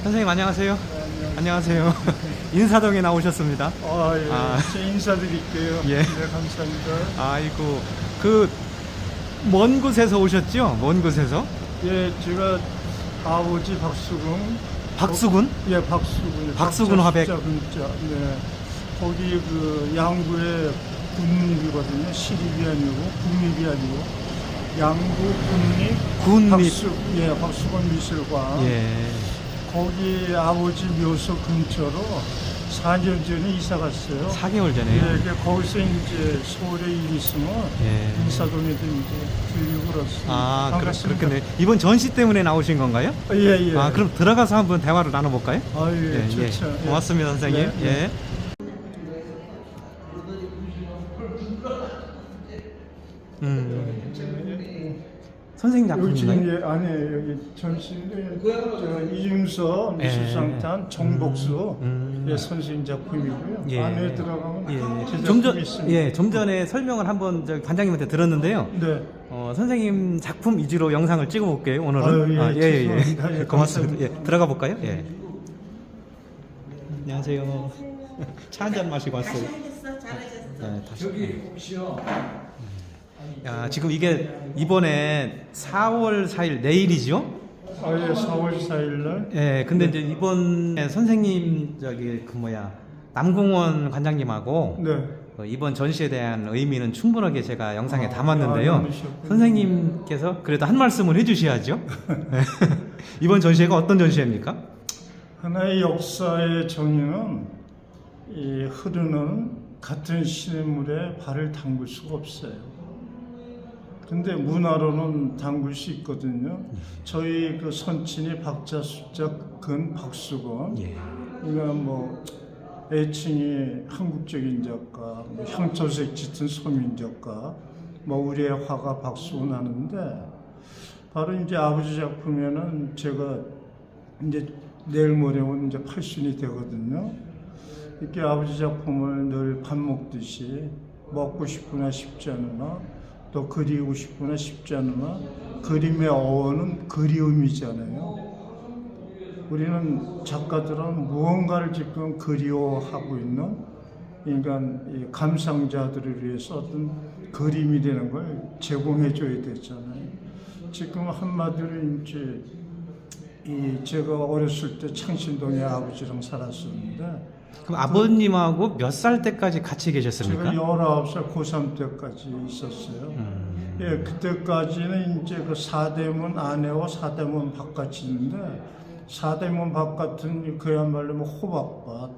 선생님 안녕하세요. 안녕하세요. 인사동에 나오셨습니다. 예. 제 인사드릴게요. 예. 네, 감사합니다. 아이고, 그 먼 곳에서 오셨죠? 먼 곳에서? 예, 제가 아버지 박수근. 박수근? 예, 박수근. 박수근 화백. 근자. 네. 거기 그 양구의 군립이거든요. 시립이 아니고 국립이 아니고 양구 군립. 박수근 미술관. 예. 거기 아버지 묘소 근처로 4년 전에 이사 갔어요. 4개월 전에요. 예, 거기서 이제 서울에 일 있으면 예. 인사동에도 이제 들리고 그렇습니다. 아, 반갑습니다. 그렇겠네. 이번 전시 때문에 나오신 건가요? 예, 예. 아, 그럼 들어가서 한번 대화를 나눠볼까요? 아, 예, 좋죠. 예. 고맙습니다, 선생님. 네, 네. 예. 선생님 여기 지금 작품인가요? 안에 여기 전시인데 이중서 미술상탄 정복수 예, 선생님 작품이고요. 예. 안에 들어가면 예. 제 좀 작품이 전, 있습니다. 예, 좀 전에 설명을 한번 관장님한테 들었는데요. 네. 선생님 작품 위주로 영상을 찍어볼게요, 오늘은. 아유, 예, 죄송합니다. 예, 고맙습니다. 예, 감사합니다. 들어가 볼까요? 예. 안녕하세요. 차 한 잔 마시고 왔어요. 잘하셨어, 잘하셨어. 네, 다시. 야, 지금 이게 이번에 4월 4일 내일이죠? 예, 4월 4일 날. 예, 근데 이제 이번에 선생님 남궁원 관장님하고 네. 이번 전시에 대한 의미는 충분하게 제가 영상에 아, 담았는데요. 나누셨군요. 선생님께서 그래도 한 말씀을 해주셔야죠. 이번 전시회가 어떤 전시회입니까? 하나의 역사의 정의는 이 흐르는 같은 시냇물에 발을 담글 수가 없어요. 근데 문화로는 담글 수 있거든요. 저희 그 선친이 박자, 숫자, 근, 박수건. 예. 그러니까 뭐 애칭이 한국적인 작가, 뭐 향토색 짙은 소민 작가, 뭐 우리의 화가 박수근 하는데 바로 이제 아버지 작품에는 제가 이제 내일 모레면 이제 80이 되거든요. 이렇게 아버지 작품을 늘 밥 먹듯이 먹고 싶으나 싶지 않으나 또 그리우고 싶으나 싶지 않으나 그림의 어원은 그리움이잖아요. 우리는 작가들은 무언가를 지금 그리워하고 있는 인간 이 감상자들을 위해서 어떤 그림이 되는 걸 제공해 줘야 되잖아요. 지금 한마디로 이제 제가 어렸을 때 창신동에 아버지랑 살았었는데 그럼 아버님하고 몇 살 때까지 같이 계셨습니까? 제가 19살 고3 때까지 있었어요. 예, 그때까지는 이제 그 사대문 안에와 사대문 바깥이 있는데 사대문 바깥은 그야말로 뭐 호박밭,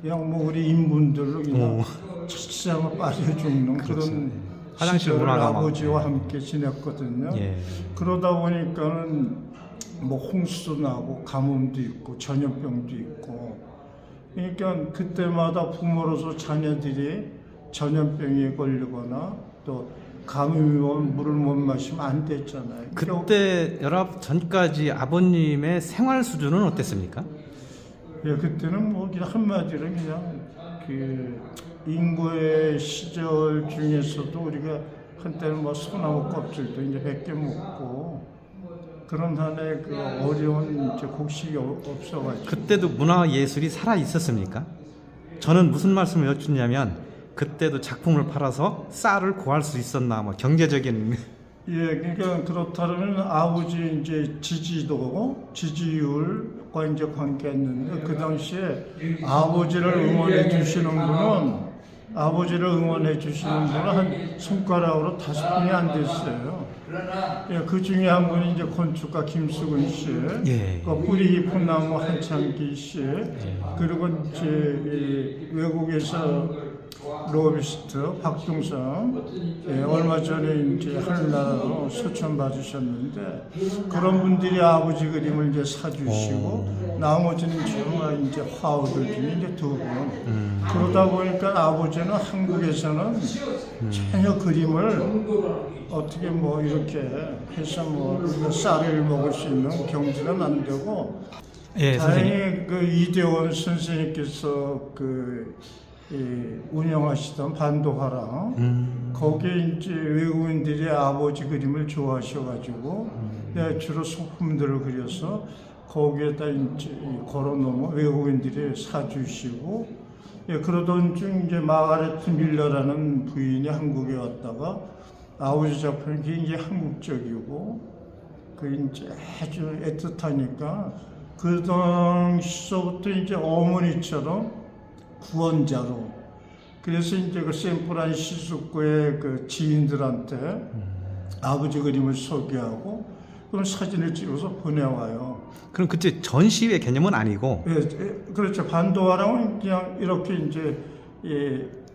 그냥 뭐 우리 인분들로 그냥 차치장을 빠져 죽는 그렇죠. 그런 화장실 시절을 문화가 막, 아버지와 함께 지냈거든요. 예. 그러다 보니까는 뭐 홍수도 나고 가뭄도 있고 전염병도 있고 그러니까 그때마다 부모로서 자녀들이 전염병에 걸리거나 또 감염이 오면 물을 못 마시면 안 됐잖아요. 그때 열압 전까지 아버님의 생활 수준은 어땠습니까? 예, 그때는 뭐 그냥 한마디로 그냥 그 인구의 시절 중에서도 우리가 한때는 뭐 소나무 껍질도 이제 100개 먹고 그런 한에 그 어려운 이제 곡식이 없어가지고 그때도 문화 예술이 살아 있었습니까? 저는 무슨 말씀을 여쭙냐면 그때도 작품을 팔아서 쌀을 구할 수 있었나 뭐 경제적인 예, 그러니까 그렇다면 아버지 이제 지지율과 이제 관계했는데 그 당시에 아버지를 응원해 주시는 분은 한 손가락으로 5분이 안 됐어요. 예, 그 중에 한 분이 이제 건축가 김수근 씨, 예. 그 뿌리 깊은 나무 한창기 씨, 그리고 이제 외국에서 로비스트 박동성 얼마 전에 이제 하늘나라로 소천 받으셨는데 그런 분들이 아버지 그림을 이제 사주시고 나머지는 정말 이제 화우들 중에 이제 2분 그러다 보니까 아버지는 한국에서는 전혀 그림을 어떻게 뭐 이렇게 해서 뭐 우리가 쌀을 먹을 수 있는 경지는 안 되고 예, 선생님. 다행히 그 이대원 선생님께서 운영하시던 반도화랑 거기에 이제 외국인들이 아버지 그림을 좋아하셔가지고 주로 소품들을 그려서 거기에다 이제 걸어놓으면 외국인들이 사주시고, 예, 그러던 중 이제 마가레트 밀러라는 부인이 한국에 왔다가 아버지 작품이 굉장히 한국적이고 그 이제 아주 애틋하니까 그 당시서부터 이제 어머니처럼 구원자로, 그래서 이제 그 샌프란시스코의 그 지인들한테 아버지 그림을 소개하고 그럼 사진을 찍어서 보내와요. 그럼 그때 전시회 개념은 아니고. 예, 그렇죠. 반도화랑은 그냥 이렇게 이제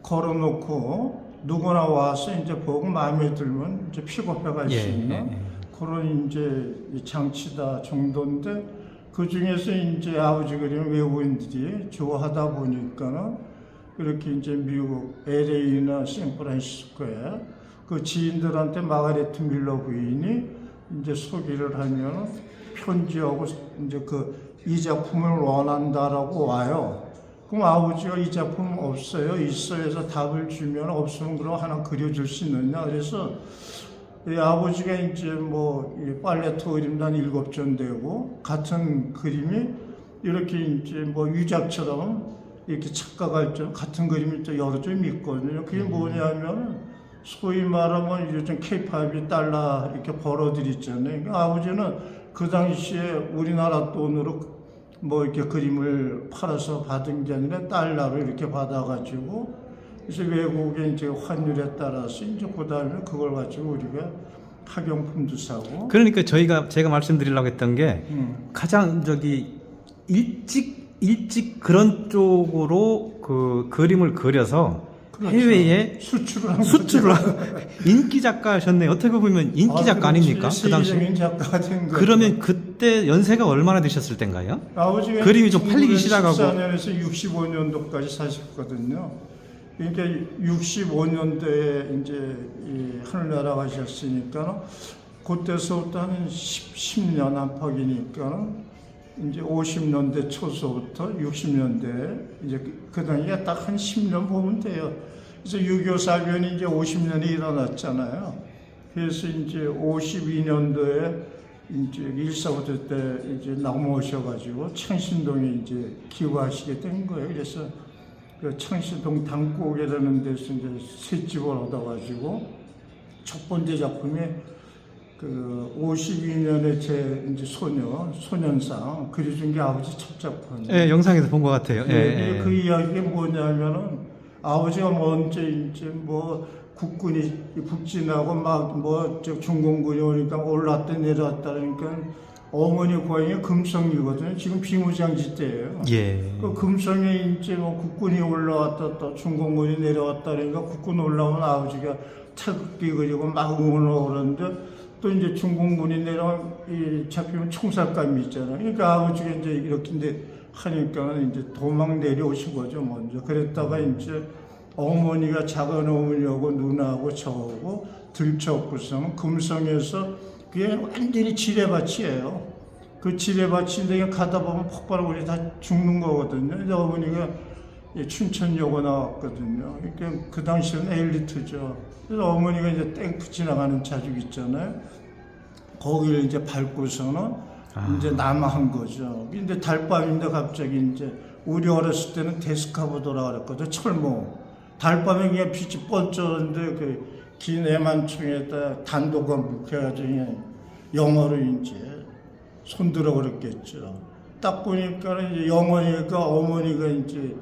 걸어놓고 누구나 와서 이제 보고 마음에 들면 이제 픽업해 갈 수 있는 그런 이제 장치다 정도인데, 그 중에서 이제 아버지 그림 외국인들이 좋아하다 보니까는 이렇게 이제 미국 LA나 샌프란시스코에 그 지인들한테 마가레트 밀러 부인이 이제 소개를 하면 편지하고 이제 이 작품을 원한다라고 와요. 그럼 아버지가 이 작품 없어요, 있어요 해서 답을 주면 없으면 그럼 하나 그려줄 수 있느냐. 그래서 아버지가 이제 팔레트 그림도 한 7점 되고 같은 그림이 이렇게 이제 유작처럼 이렇게 착각할 줄 같은 그림이 또 여러 점 있거든요. 그게 뭐냐면 소위 말하면 요즘 K-팝이 달러 이렇게 벌어들 있잖아요. 그러니까 아버지는 그 당시에 우리나라 돈으로 이렇게 그림을 팔아서 받은 게 아니라 달러로 이렇게 받아가지고, 그래서 외국의 이제 환율에 따라서 이제 그 다음에 그걸 가지고 우리가 학용품도 사고. 그러니까 제가 말씀드리려고 했던 게 가장 일찍 그런 쪽으로 그 그림을 그려서 그렇죠. 해외에 수출을 하고 인기 작가셨네요. 어떻게 보면 인기 작가 아닙니까? 그 당시. 작가가 된 거죠. 그러면 그때 연세가 얼마나 되셨을 때인가요? 아버지가 그림이 좀 팔리기 시작하고 14년에서 65년도까지 사셨거든요. 그러니까 65년도에 이제 하늘나라 가셨으니까 그때서부터 한 10년 안팎이니까 이제 50년대 초서부터 60년대 이제 그 당시에 딱 한 10년 보면 돼요. 그래서 6.25 사변이 이제 50년이 일어났잖아요. 그래서 이제 52년도에 이제 일사부터 때 이제 넘어오셔가지고 창신동에 이제 기부하시게 된 거예요. 그래서 그 창신동 당국이라는 데서 이제 새 집을 얻어가지고 첫 번째 작품이 그 52년에 제 이제 소년상 그려준 게 아버지 첫 작품. 예, 영상에서 본 것 같아요. 예. 그 이야기가 뭐냐면은 아버지가 먼저 이제 국군이 북진하고 중공군이 오니까 올랐다 내려왔다 그러니까 어머니 고향이 금성이거든요. 지금 비무장지 때예요. 예. 그 금성에 이제 국군이 올라왔다 또 중공군이 내려왔다 그러니까 국군 올라오면 아버지가 태극기 그리고 막 응원하고 그러는데 또 이제 중공군이 내려온 잡히면 총살감이 있잖아요. 그러니까 아버지가 이제 이렇게 하니까는 이제 도망 내려오신 거죠, 먼저. 그랬다가 이제 어머니가 잡아놓으려고 누나하고 저하고 들쳐갖고서는 금성에서 그게 완전히 지뢰밭이에요. 그 지뢰밭인데 가다 보면 폭발하고 우리 다 죽는 거거든요. 근데 어머니가 춘천여고 나왔거든요. 그러니까 그 당시에는 엘리트죠. 그래서 어머니가 이제 땡프 지나가는 자죽 있잖아요. 거기를 이제 밟고서는 이제 남아한 거죠. 근데 달밤인데 갑자기 이제 우리 어렸을 때는 데스카보도라 그랬거든. 철모. 달밤에 그냥 빛이 번쩍는데 그 긴 애만총에다 단도가 묵혀가지고 영어로 이제 손들어 그랬겠죠. 딱 보니까 이제 영어니까 어머니가 이제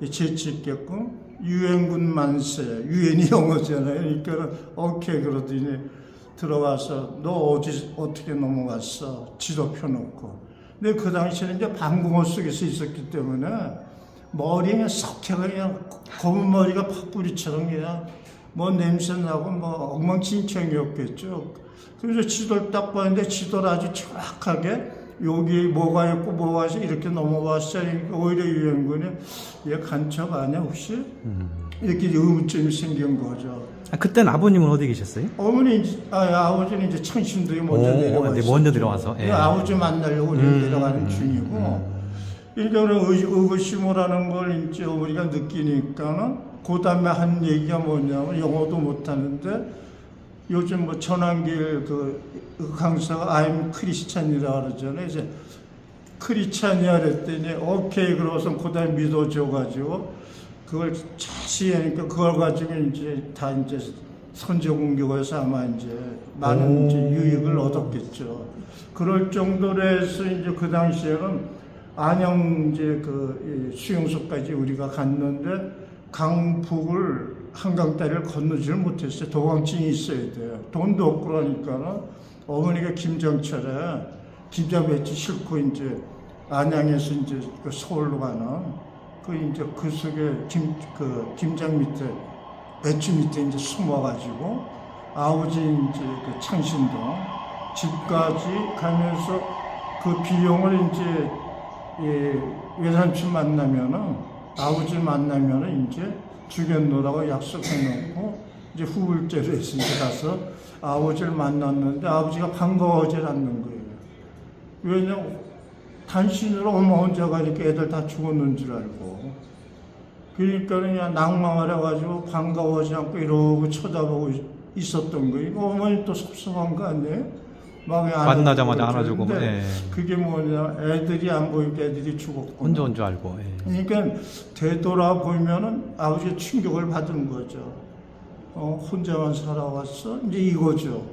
재치있게끔 유엔군 만세, 유엔이 영어잖아요. 그러니까 오케이 그러더니 들어가서 너 어떻게 넘어갔어? 지도 펴놓고. 근데 그 당시에는 이제 방공호 속에서 있었기 때문에 머리에 석태가 그냥 검은 머리가 팥뿌리처럼 그냥 냄새 나고 엉망진창이었겠죠. 그래서 지도를 딱 봤는데 지도를 아주 정확하게 여기 뭐가 있고 뭐가 있어 이렇게 넘어왔어요. 오히려 유엔군이 얘 간첩 아니야 혹시? 이렇게 의문점이 생긴 거죠. 그때는 아버님은 어디 계셨어요? 아버지는 이제 창신도에 먼저 내려왔어요. 먼저 내려와서. 예. 아버지 만나려고 내려가는 중이고. 그러니까 의구심을 하는 걸 이제 우리가 느끼니까는 그 다음에 한 얘기가 뭐냐면 영어도 못하는데 요즘 전환길 그 강사가 I'm 크리스찬이라 그러잖아요. 이제 크리스찬이야 그랬더니 오케이 그러고서 그다음에 믿어줘가지고 그걸 자세히 하니까 그걸 가지고 이제 다 이제 선제 공격에서 아마 이제 많은 이제 유익을 얻었겠죠. 그럴 정도로 해서 이제 그 당시에는 안양 이제 그 수용소까지 우리가 갔는데 강북을 한강 다리를 건너지를 못했어요. 도망증이 있어야 돼요. 돈도 없고 그러니까는 어머니가 김정철에 김장 배지 싣고 이제 안양에서 이제 그 서울로 가는 그 이제 그 속에 김장 밑에 배추 밑에 이제 숨어가지고 아버지 이제 그 창신동 집까지 가면서 그 비용을 이제 외삼촌 만나면은 아버지 만나면은 이제 주겠노라고 약속해놓고 이제 후불제로 해서 이제 가서 아버지를 만났는데 아버지가 반가워하지 않는 거예요. 왜냐면 단신으로 엄마 혼자 가니까 애들 다 죽었는 줄 알고. 그러니까 그냥 낭망을 해가지고 반가워하지 않고 이러고 쳐다보고 있었던 거예요. 어머니 또 섭섭한 거 아니에요? 막 만나자마자 안아주고. 예. 그게 뭐냐, 애들이 안 보니까 애들이 죽었고. 혼자 온 줄 알고. 예. 그러니까 되돌아보면은 아버지가 충격을 받은 거죠. 혼자만 살아왔어? 이제 이거죠.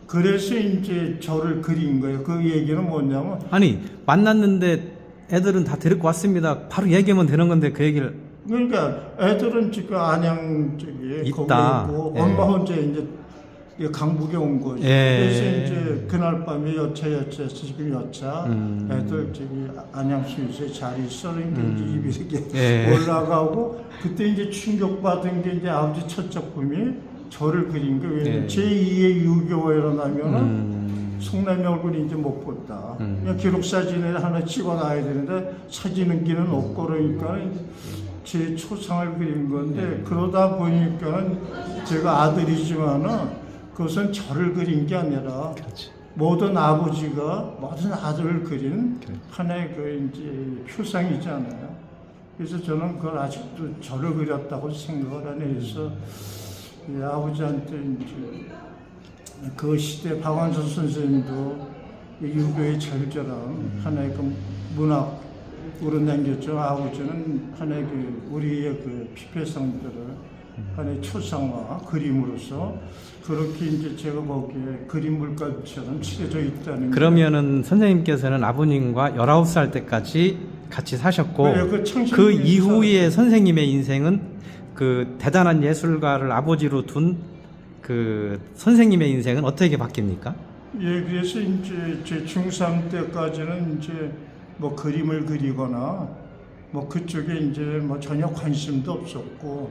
그래서 이제 저를 그린 거예요. 그 얘기는 뭐냐면. 아니, 만났는데 애들은 다 데리고 왔습니다. 바로 얘기하면 되는 건데 그 얘기를. 그러니까 애들은 지금 안양 쪽에 있다. 거기 있고 예. 엄마 혼자 이제 강북에 온 거죠. 예. 그래서 이제 그날 밤에 여차여차해서 지금 여차 애들 저기 안양 수유소에 잘 있어. 그러니까 이제 입이 이렇게 예. 올라가고 그때 이제 충격받은 게 이제 아버지 첫 작품이 저를 그린 거예요. 예. 제2의 유교가 일어나면은 성남의 얼굴이 이제 못 본다. 그냥 기록 사진을 하나 찍어놔야 되는데 사진은 기는 없고 그러니까 제 초상을 그린 건데 그러다 보니까는 제가 아들이지만은 그것은 저를 그린 게 아니라 그렇지. 모든 아버지가 모든 아들을 그린 그래. 하나의 그 이제 표상이잖아요. 그래서 저는 그걸 아직도 저를 그렸다고 생각을 하네. 그래서 이 아버지한테 이제 그 시대 박완서 선생님도 유교의 절절함 하나의 그 문학으로 남겼죠. 아버지는 하나의 그 우리의 그 피폐성들을 하나의 초상화 그림으로서 그렇게 이제 제가 거기에 그림 물감처럼 칠해져 있다는. 그러면은 선생님께서는 아버님과 19살 때까지 같이 사셨고 네, 그 이후에 선생님의 인생은 그 대단한 예술가를 아버지로 둔 그 선생님의 인생은 어떻게 바뀝니까? 예, 그래서 이제 제 중3 때까지는 이제 뭐 그림을 그리거나 뭐 그쪽에 이제 뭐 전혀 관심도 없었고,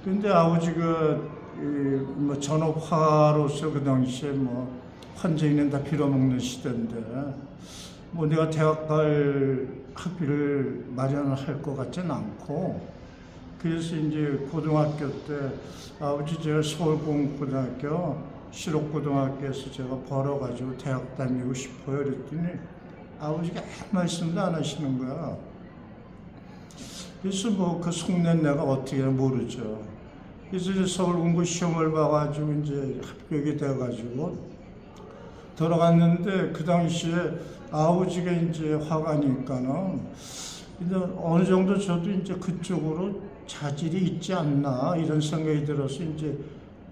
근데 아버지가 뭐 전업화로서 그 당시에 뭐 환자인은 다 빌어먹는 시대인데 뭐 내가 대학 갈 학비를 마련을 할 것 같지는 않고, 그래서 이제 고등학교 때 아버지 제가 서울공고등학교 실업고등학교에서 제가 벌어가지고 대학 다니고 싶어요 그랬더니 아버지가 아무 말씀도 안 하시는 거야. 그래서 뭐 그 속낸 내가 어떻게 모르죠. 그래서 이제 서울공고 시험을 봐가지고 이제 합격이 돼가지고 들어갔는데 그 당시에 아버지가 이제 화가니까는 이제 어느 정도 저도 이제 그쪽으로 자질이 있지 않나 이런 생각이 들어서 이제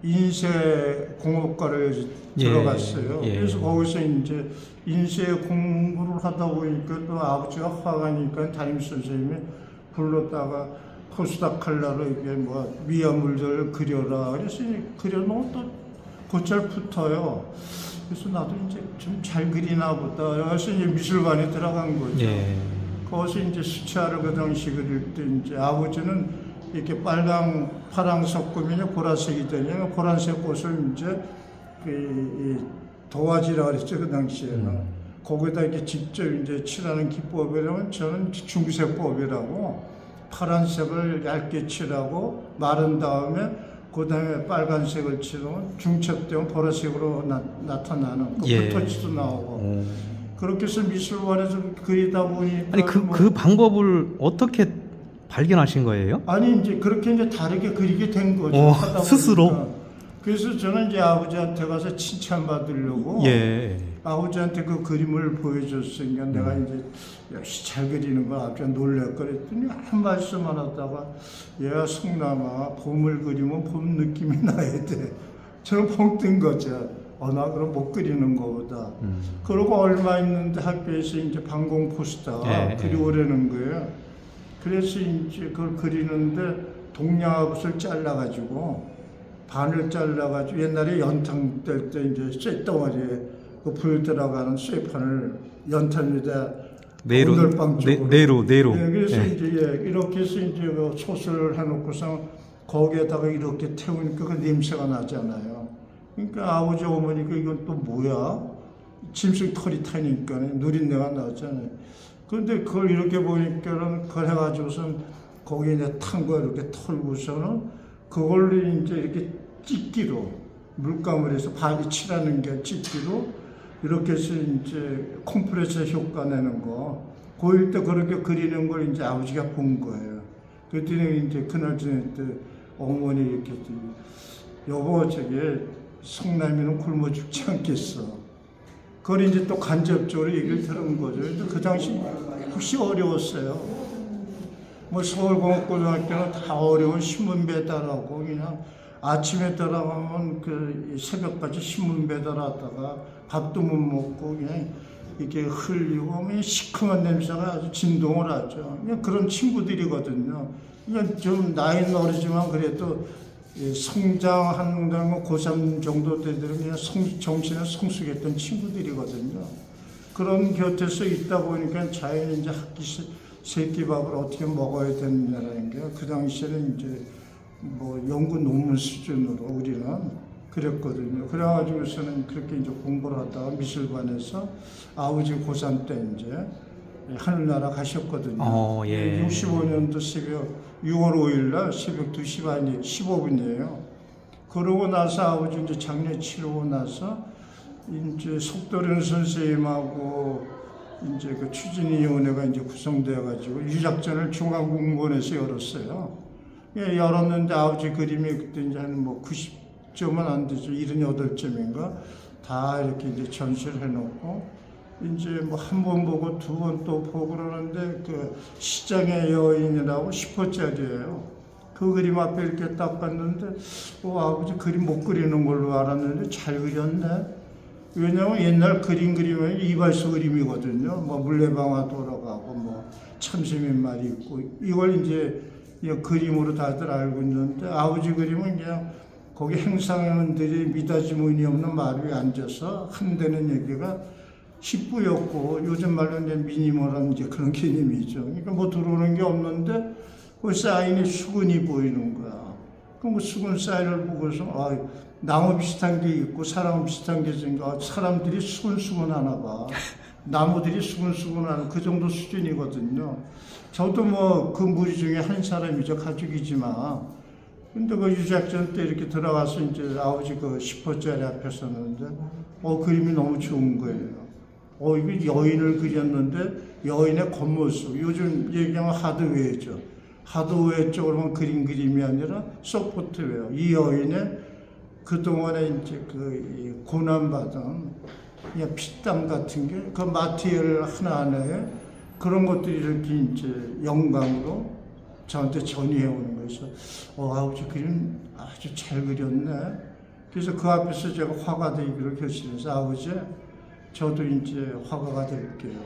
인쇄공업과를 들어갔어요. 예. 그래서 거기서 이제 인쇄 공부를 하다 보니까 또 아버지가 화가니까 담임 선생님이 불렀다가 포스닥 칼라로 이게 뭐 미화물들을 그려라. 그래서 그려놓으면 또 곧잘 붙어요. 그래서 나도 이제 좀 잘 그리나 보다. 그래서 이제 미술관에 들어간 거죠. 예. 거기서 이제 수채화를 그 당시 그릴 때 이제 아버지는 이렇게 빨강, 파랑 섞으면 보라색이 되냐면 보라색 꽃을 이제 그 도화지라 그랬죠 그 당시에는. 거기다 이렇게 직접 이제 칠하는 기법이라면 저는 중색법이라고 파란색을 얇게 칠하고 마른 다음에 그 다음에 빨간색을 칠하면 중첩되면 보라색으로 나타나는 그 예. 붓터치도 나오고. 그렇게 해서 미술관에서 그리다 보니까 아니 그 방법을 어떻게 발견하신 거예요? 아니 이제 그렇게 이제 다르게 그리게 된 거죠. 하다 스스로? 보니까. 그래서 저는 이제 아버지한테 가서 칭찬받으려고 예. 아버지한테 그 그림을 보여줬으니까 내가 이제 역시 잘 그리는 걸 아버지가 놀랄거랬더니 한 말씀만 하다가 얘가 성남아 봄을 그리면 봄 느낌이 나야 돼. 저는 펑 뜬 거죠. 나 그럼 못 그리는 거보다. 그러고 얼마 있는데 학교에서 이제 방공 포스터 그리오라는 거예요. 그래서 이제 그걸 그리는데 동양화붓을 잘라가지고 반을 잘라가지고 옛날에 연탄 뗄 때 이제 쇳덩어리에 그 불 들어가는 쇠판을 연탄 위에다 온돌방 쪽으로 네로. 예, 그래서 예. 이제 이렇게 해서 이제 그 솥을 해놓고서 거기에다가 이렇게 태우니까 그 냄새가 나잖아요. 그러니까 아버지 어머니가 이건 또 뭐야? 짐승 털이 타니까 누린내가 나잖아요. 그런데 그걸 이렇게 보니까는 그걸 해가지고선 거기에 이제 탄 거 이렇게 털고서는 그걸로 이제 이렇게 찢기로 물감을 해서 바위 칠하는 게 찢기로 이렇게 해서 이제 컴프레서 효과 내는 거. 고1 때 그렇게 그리는 걸 이제 아버지가 본 거예요. 그랬더니 이제 그날 저녁 때 어머니 이렇게 여보 저게 성남이는 굶어 죽지 않겠어. 그걸 이제 또 간접적으로 얘기를 들은 거죠. 근데 그 당시 혹시 어려웠어요. 뭐 서울공업고등학교는 다 어려운 신문 배달하고 그냥 아침에 들어가면 그 새벽까지 신문 배달하다가 밥도 못 먹고 그냥 이렇게 흘리고 그냥 시큼한 냄새가 아주 진동을 하죠. 그냥 그런 친구들이거든요. 그러니까 좀 나이는 어리지만 그래도 성장한 고3 정도 되들은 그냥 정신을 성숙했던 친구들이거든요. 그런 곁에서 있다 보니까 자연히 이제 새끼밥을 어떻게 먹어야 되느냐라는 게 그 당시에는 이제 뭐 연구 논문 수준으로 우리는 그랬거든요. 그래가지고서는 그렇게 이제 공부를 하다가 미술관에서 아버지 고3 때 이제 하늘나라 가셨거든요. 예. 65년도 새벽 6월 5일 날 새벽 2시 반이 15분이에요. 그러고 나서 아버지 이제 장례 치르고 나서 이제 속도련 선생님하고 이제 그 추진위원회가 이제 구성되어 가지고 유작전을 중앙공무원에서 열었어요. 예, 열었는데 아버지 그림이 그때 이제 한 뭐 90점은 안 되죠. 78점인가 다 이렇게 이제 전시를 해놓고 이제 뭐 한 번 보고 두 번 또 보고 그러는데 그 시장의 여인이라고 10호짜리예요. 그 그림 앞에 이렇게 딱 봤는데 아버지 그림 못 그리는 걸로 알았는데 잘 그렸네. 왜냐면 옛날 그리면 이발소 그림이거든요. 뭐 물레방아 돌아가고 뭐 참새민말이 있고 이걸 이제 그림으로 다들 알고 있는데 아버지 그림은 그냥 거기 행상원들이 미닫이 무늬 없는 마루 위에 앉아서 한다는 얘기가 십부였고 요즘 말로 이제 미니멀한 이제 그런 개념이죠. 그러니까 뭐 들어오는 게 없는데 그 사인이 수근이 보이는 거야. 그럼 그 수근 사인을 보고서 나무 비슷한 게 있고 사람 비슷한 게 생겨. 사람들이 수근수근하나 봐. 나무들이 수근수근하는 그 정도 수준이거든요. 저도 뭐 그 무리 중에 한 사람이죠. 가족이지만. 근데 그 유작전 때 이렇게 들어가서 이제 아버지 그 10호짜리 앞에 섰는데 그림이 너무 좋은 거예요. 이거 여인을 그렸는데 여인의 겉모습. 요즘 얘기하면 하드웨어죠. 하드웨어 쪽으로만 그림이 아니라 소프트웨어. 이 여인의 그동안에 이제 그 고난받은 그냥 피땀 같은 게 그 마티리얼 하나하나에 그런 것들이 이렇게 이제 영감으로 저한테 전이해 오는 거에서 아버지 그림 아주 잘 그렸네. 그래서 그 앞에서 제가 화가 되기로 결심해서 아버지 저도 이제 화가가 될게요.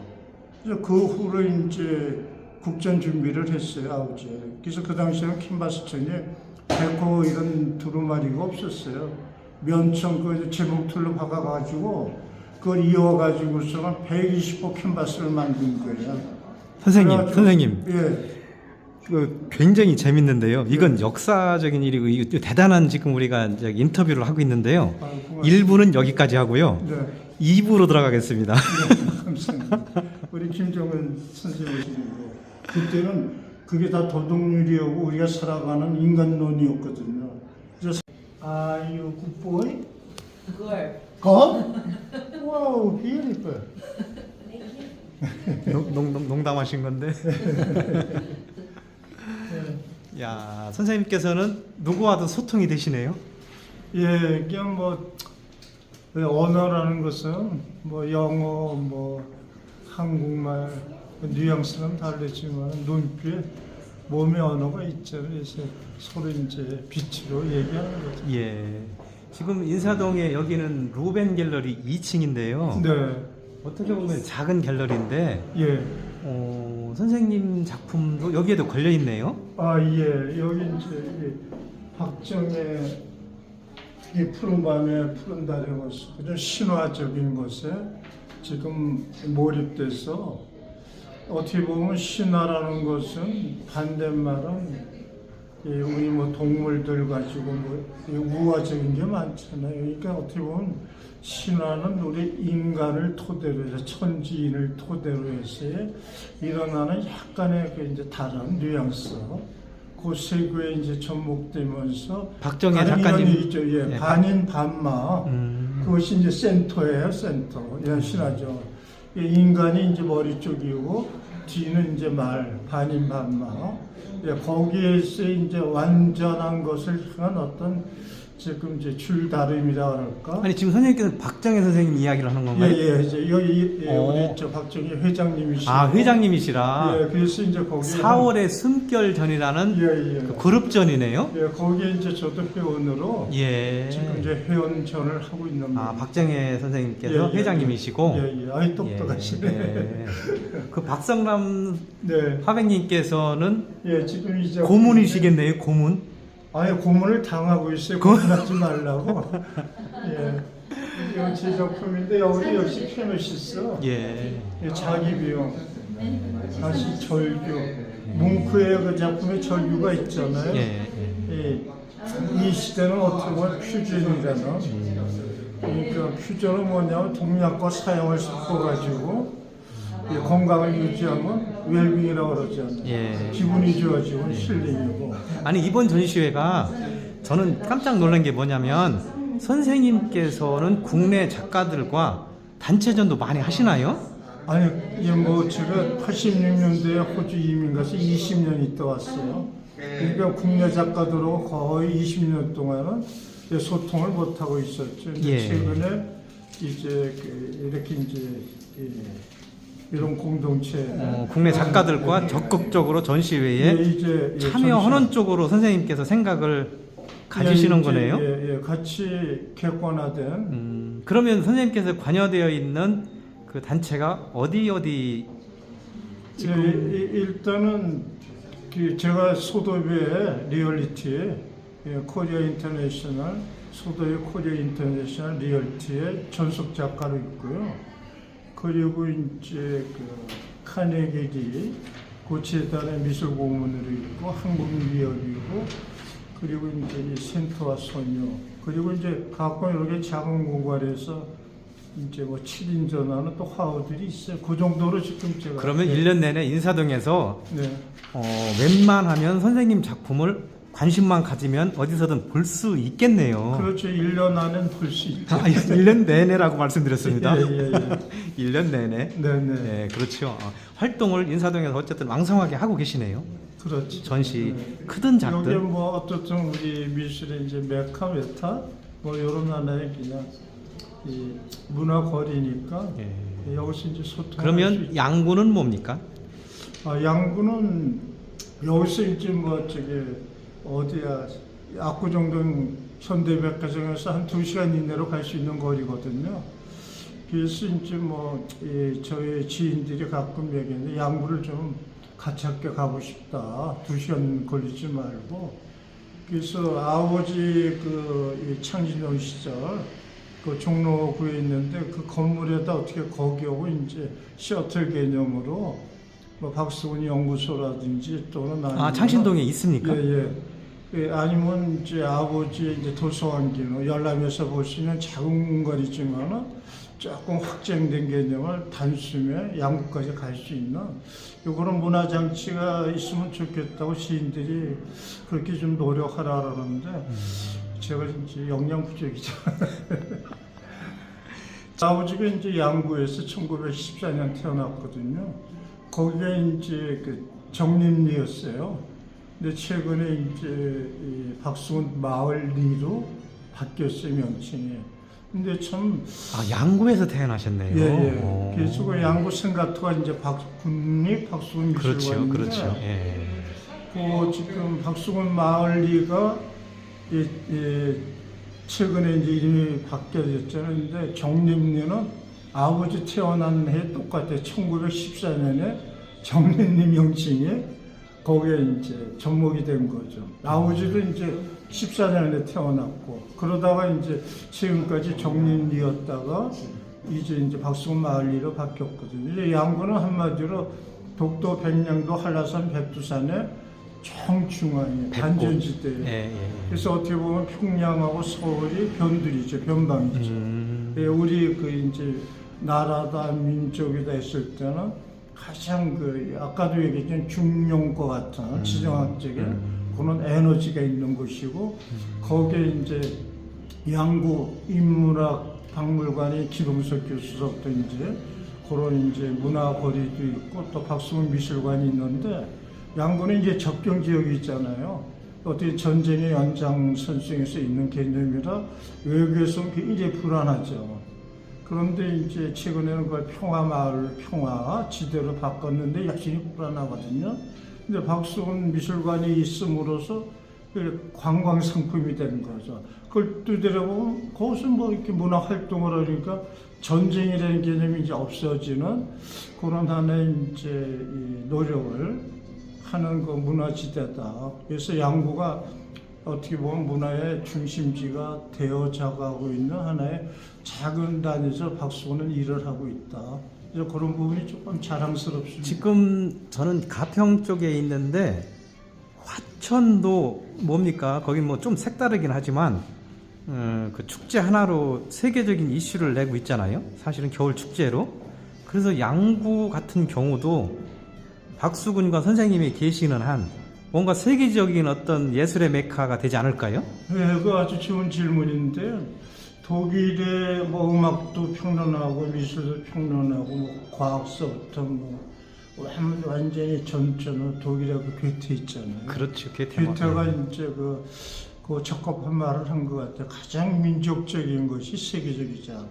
그래서 그 후로 이제 국전 준비를 했어요, 아버지. 그래서 그 당시에는 캔버스천이 백호 이런 두루마리가 없었어요. 면청 그 제목틀로 박아가지고 그걸 이어가지고서는 120호 캔버스를 만든 거예요. 선생님. 예. 그 굉장히 재밌는데요. 이건 역사적인 일이고 이거 대단한 지금 우리가 이제 인터뷰를 하고 있는데요. 1부는 여기까지 하고요. 네. 2부로 들어가겠습니다. 네, 감사합니다. 우리 김정은 선생님 오시는데 그때는 그게 다 도덕률이었고 우리가 살아가는 인간론이었거든요. 그래서 Are you good boy? Good. God? Wow, beautiful. 농담하신 건데. 야, 선생님께서는 누구와도 소통이 되시네요. 예, 그냥 뭐 언어라는 것은 뭐 영어, 뭐 한국말 뉘앙스는 다르지만 눈빛, 몸의 언어가 있잖아요. 그래서 서로 이제 빛으로 얘기하는 거죠. 예. 지금 인사동에 여기는 루벤 갤러리 2층인데요. 네, 어떻게 보면 작은 갤러리인데 예. 선생님 작품도 여기에도 걸려 있네요. 아, 예. 여기 이제 이 박정의 이 푸른 밤에 푸른 달의 모습, 좀 신화적인 것에 지금 몰입돼서 어떻게 보면 신화라는 것은 반대말은 우리 뭐 동물들 가지고 뭐 우화적인 게 많잖아요. 그러니까 어떻게 보면 신화는 우리 인간을 토대로 해서 천지인을 토대로 해서 일어나는 약간의 그 이제 다른 뉘앙스, 그 세계에 이제 접목되면서 박정혜 다른 작가님. 인연이 있죠. 예, 네, 반인 반마. 그것이 이제 센터예요, 센터. 이런 신화죠. 인간이 이제 머리 쪽이고 뒤는 이제 말, 반인 반마. 예, 거기에서 이제 완전한 것을 향한 어떤 지금 이제 줄다름이라 그럴까? 아니 지금 선생님께서 박정혜 선생님 이야기를 하는 건가요? 예, 이제 여기 어. 우리 저 박정희 회장님이시죠. 아 회장님이시라. 예, 그래서 이제 거기 4월의 숨결전이라는 예, 예. 그 그룹전이네요. 예, 거기에 이제 저도 회원으로 예. 지금 이제 회원전을 하고 있는 아 겁니다. 박정혜 선생님께서 회장님이시고. 예, 예. 아이 똑똑하시네. 예. 그 박성남 네. 화백님께서는 예, 지금 이제 고문이시겠네요. 고문. 아예 고문을 당하고 있어요. 고문하지 말라고. 예. 이거 제 작품인데 여기 역시 페노시스. 예. 예, 자기 비용. 다시 절규. 뭉크의 그 작품에 절규가 있잖아요. 예. 예. 이 시대는 어떻게 보면 퓨전이라는. 그러니까 퓨전은 뭐냐면 동약과 사형을 섞어가지고 건강을 유지하면 웰빙이라고 그러잖아요. 예. 기분이 좋아지고 힐링이고. 아니 이번 전시회가 저는 깜짝 놀란 게 뭐냐면 선생님께서는 국내 작가들과 단체전도 많이 하시나요? 아니, 이게 뭐 제가 86년도에 호주 이민 가서 20년 있다 왔어요. 그러니까 국내 작가들하고 거의 20년 동안은 소통을 못 하고 있었죠. 근데 예. 최근에 이제 이렇게 이제 이런 공동체 국내 작가들과 적극적으로 전시회에 이제 참여하는 쪽으로 선생님께서 생각을 가지시는 거네요. 예, 같이 객관화된. 그러면 선생님께서 관여되어 있는 그 단체가 어디 지금 일단은 제가 소도의 리얼리티에 코리아 인터내셔널 소도의 코리아 인터내셔널 리얼리티에 전속 작가로 있고요. 그리고 이제 카네기리 고체단의 미술 고문으로 있고 한국미역이고 그리고 이제 이 센터와 소녀 그리고 이제 가끔 이렇게 작은 공간에서 이제 뭐 7인전하는 또 화우들이 있어요. 그 정도로 지금 제가 그러면 1년 내내 인사동에서 네. 웬만하면 선생님 작품을 관심만 가지면 어디서든 볼 수 있겠네요. 그렇죠. 1년 안엔 볼 수 있죠. 1년 내내라고 말씀드렸습니다. 예. 1년 내내. 네네. 네, 그렇죠. 활동을 인사동에서 어쨌든 왕성하게 하고 계시네요. 그렇죠. 전시 네. 크든 작든. 여기 뭐 어떻든 우리 미술의 이제 메카 메타 뭐 이런 하나의 그냥 이 문화 거리니까 예. 여기서 이제 소통. 그러면 양구는 뭡니까? 양구는 여기서 이제 뭐 저기 어디야 압구정동 현대백화점에서 한 2시간 이내로 갈 수 있는 거리거든요. 그래서 이제 뭐 저희 지인들이 가끔 얘기하는데 양구를 좀 같이 함께 가고 싶다. 2시간 걸리지 말고. 그래서 아버지 이 창진동 시절 그 종로구에 있는데 그 건물에다 어떻게 거기 오고 이제 셔틀 개념으로 뭐 박수훈 연구소라든지 또는 아니면 창신동에 있습니까? 예, 아니면 이제 아버지 이제 도서관 기능 열람에서 볼 수 있는 작은 거리지만은 조금 확장된 개념을 단숨에 양구까지 갈 수 있는 그런 문화 장치가 있으면 좋겠다고 시인들이 그렇게 좀 노력하라 그러는데 제가 이제 역량 부족이죠. 아버지가 이제 양구에서 1914년 태어났거든요. 거기가 이제 정림리였어요. 근데 최근에 이제 이 박수훈 마을리로 바뀌었어요, 명칭이. 근데 참 아, 양구에서 태어나셨네요. 예. 오. 그래서 그 양구 센터가 이제 국립 박수근 그렇죠, 미술관인데 그렇죠. 예. 그 지금 박수근 마을리가 최근에 이제 이름이 바뀌어졌잖아요. 근데 정림리는 아버지 태어난 해 똑같아요. 1914년에 정림리 명칭이 거기에 이제 접목이 된 거죠. 아버지도 이제 14년에 태어났고 그러다가 이제 지금까지 정림리였다가 이제 박수근 마을리로 바뀌었거든요. 이제 양구는 한마디로 독도, 백령도, 한라산, 백두산의 정중앙에 반전지대예요. 예. 그래서 어떻게 보면 평양하고 서울이 변두리죠, 변방이죠. 예, 우리 그 이제 나라다 민족이다 했을 때는 가장 그 아까도 얘기했던 중용과 같은 지정학적인 그런 에너지가 있는 곳이고 거기에 이제 양구 인문학 박물관이 기동석 교수석도 이제 그런 이제 문화거리도 있고 또 박수근 미술관이 있는데 양구는 이제 접경 지역이 있잖아요. 어떻게 전쟁의 연장선상에서 있는 개념이라 외교에서는 굉장히 불안하죠. 그런데 이제 최근에는 그걸 평화마을, 평화지대로 바꿨는데 여전히 불안하거든요. 근데 박수근 미술관이 있음으로써 관광 상품이 된 거죠. 그걸 두드려보면 거기서 뭐 이렇게 문화 활동을 하니까 전쟁이라는 개념이 이제 없어지는 그런 하나의 이제 이 노력을 하는 그 문화지대다. 그래서 양구가 어떻게 보면 문화의 중심지가 되어져가고 있는 하나의 작은 단에서 박수근은 일을 하고 있다. 그래서 그런 부분이 조금 자랑스럽습니다. 지금 저는 가평 쪽에 있는데 화천도 뭡니까? 거기 뭐 좀 색다르긴 하지만 그 축제 하나로 세계적인 이슈를 내고 있잖아요. 사실은 겨울 축제로. 그래서 양구 같은 경우도 박수근과 선생님이 계시는 한 뭔가 세계적인 어떤 예술의 메카가 되지 않을까요? 네, 그 아주 좋은 질문인데요. 독일의 뭐 음악도 평론하고 미술도 평론하고 뭐 과학서부터 뭐 완전히 전천후 독일의 그 괴테 있잖아요. 그렇죠. 괴테가 이제 그 적합한 말을 한 것 같아요. 가장 민족적인 것이 세계적이자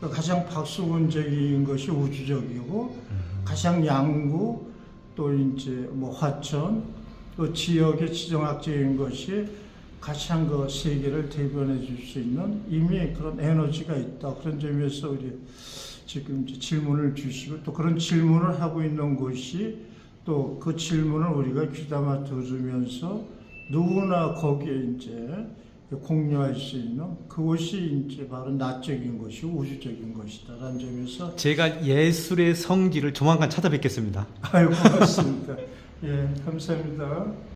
가장 박수근적인 것이 우주적이고 가장 양구 또 이제 뭐 화천 또 지역의 지정학적인 것이 가장 그 세계를 대변해 줄 수 있는 이미 그런 에너지가 있다. 그런 점에서 우리 지금 이제 질문을 주시고 또 그런 질문을 하고 있는 것이 또 그 질문을 우리가 귀담아 들으면서 누구나 거기에 이제 공유할 수 있는 그것이 이제 바로 나적인 것이고 우주적인 것이다라는 점에서 제가 예술의 성지를 조만간 찾아뵙겠습니다. 아유 고맙습니다. 예, 감사합니다.